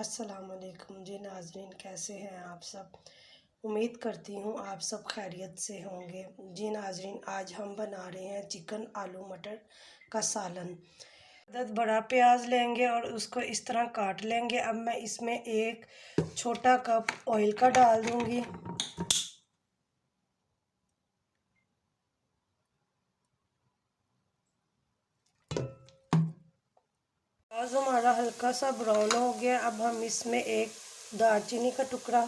अस्सलाम वालेकुम जी नाज़रीन, कैसे हैं आप सब। उम्मीद करती हूँ आप सब खैरियत से होंगे। जी नाज़रीन, आज हम बना रहे हैं चिकन आलू मटर का सालन। अदद बड़ा प्याज लेंगे और उसको इस तरह काट लेंगे। अब मैं इसमें एक छोटा कप ऑयल का डाल दूँगी। प्याज हमारा हल्का सा ब्राउन हो गया। अब हम इसमें एक दालचीनी का टुकड़ा,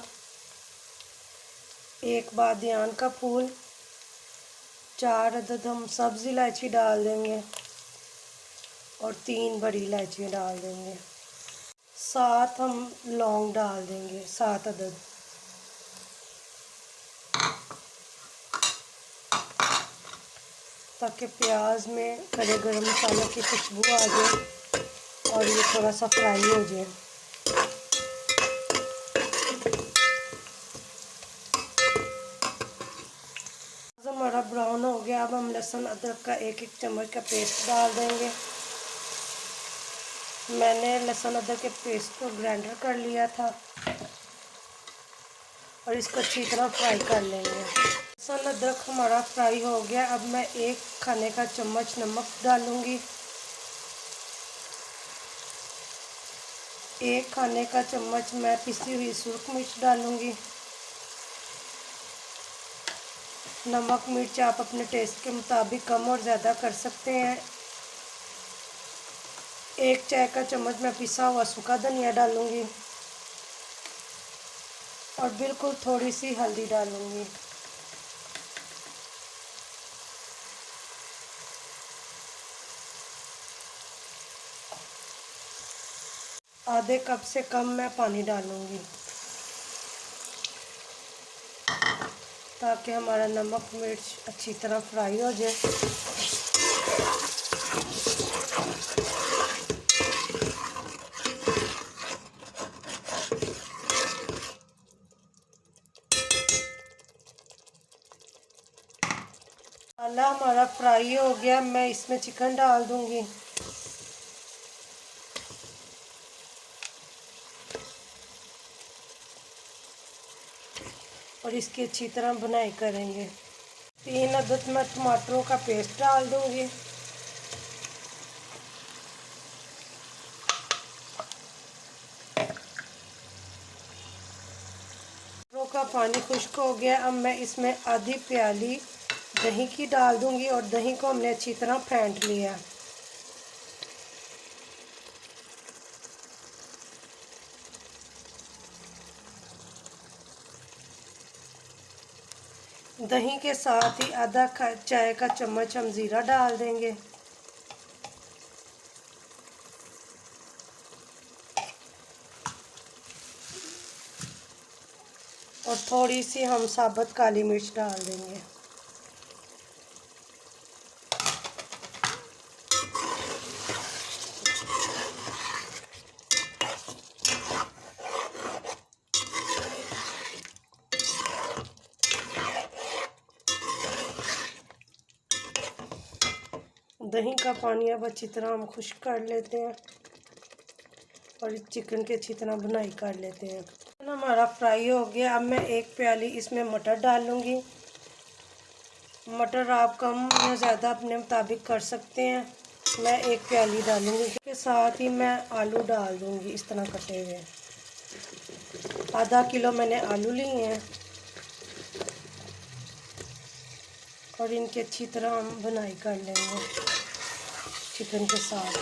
एक बादियान का फूल, 4 अदद हम सब्ज़ इलायची डाल देंगे और 3 बड़ी इलायची डाल देंगे। 7 हम लौंग डाल देंगे, 7 अदद। ताकि प्याज में खड़े गरम मसाला की खुशबू आ जाए और ये थोड़ा सा फ्राई हो जाए। हमारा ब्राउन हो गया। अब हम लहसुन अदरक का एक चम्मच का पेस्ट डाल देंगे। मैंने लहसुन अदरक के पेस्ट को ग्राइंडर कर लिया था और इसको अच्छी तरह फ्राई कर लेंगे। लहसुन अदरक हमारा फ्राई हो गया। अब मैं 1 खाने का चम्मच नमक डालूंगी, 1 खाने का चम्मच मैं पिसी हुई सूरख मिर्च डालूंगी। नमक मिर्च आप अपने टेस्ट के मुताबिक कम और ज़्यादा कर सकते हैं। 1 चाय का चम्मच मैं पिसा हुआ सूखा धनिया डालूंगी और बिल्कुल थोड़ी सी हल्दी डालूंगी। आधे कप से कम मैं पानी डालूंगी ताकि हमारा नमक मिर्च अच्छी तरह फ्राई हो जाए। मसाला हमारा फ्राई हो गया। मैं इसमें चिकन डाल दूंगी और इसकी अच्छी तरह बुनाई करेंगे। 3 अदद मैं टमाटरों का पेस्ट डाल दूंगी। टमाटरों का पानी खुश्क हो गया। अब मैं इसमें आधी प्याली दही की डाल दूंगी और दही को हमने अच्छी तरह फेंट लिया। दही के साथ ही आधा चाय का चम्मच हम ज़ीरा डाल देंगे और थोड़ी सी हम साबुत काली मिर्च डाल देंगे। दही का पानी अब अच्छी तरह हम खुश्क कर लेते हैं और इस चिकन की अच्छी तरह बुनाई कर लेते हैं। चिकन हमारा फ्राई हो गया। अब मैं 1 प्याली इसमें मटर डाल लूँगी। मटर आप कम या ज़्यादा अपने मुताबिक कर सकते हैं। मैं 1 प्याली डालूँगी। इसके साथ ही मैं आलू डाल दूँगी इस तरह कटे हुए। आधा किलो मैंने आलू लिए हैं और इनकी अच्छी तरह हम बुनाई कर लेंगे चिकन के साथ।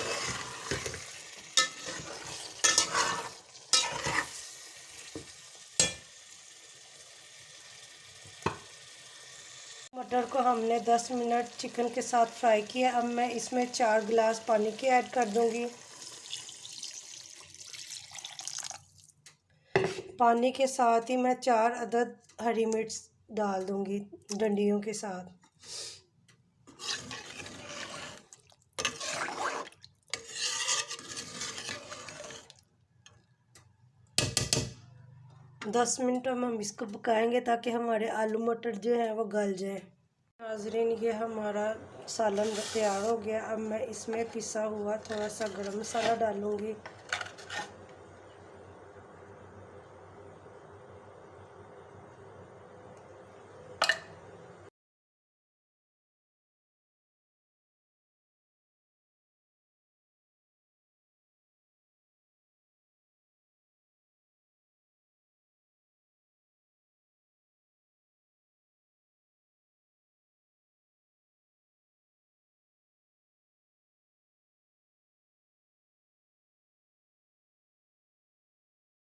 मटर को हमने 10 मिनट चिकन के साथ फ्राई किया। अब मैं इसमें 4 गिलास पानी के ऐड कर दूंगी। पानी के साथ ही मैं 4 अदद हरी मिर्च डाल दूंगी डंडियों के साथ। दस मिनट हम इसको पकाएंगे ताकि हमारे आलू मटर जो है वो गल जाए। नाज़रीन, ये हमारा सालन तैयार हो गया। अब मैं इसमें पिसा हुआ थोड़ा सा गरम मसाला डालूंगी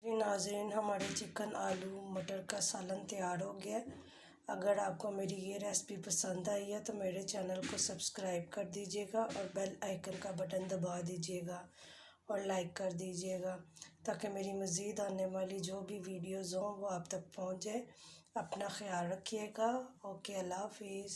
जी नाज़रीन, हमारे चिकन आलू मटर का सालन तैयार हो गया है। अगर आपको मेरी ये रेसिपी पसंद आई है तो मेरे चैनल को सब्सक्राइब कर दीजिएगा और बेल आइकन का बटन दबा दीजिएगा और लाइक कर दीजिएगा, ताकि मेरी मज़ीद आने वाली जो भी वीडियोज़ हों वो आप तक पहुँच जाए। अपना ख्याल रखिएगा। ओके, अल्लाह हाफिज़।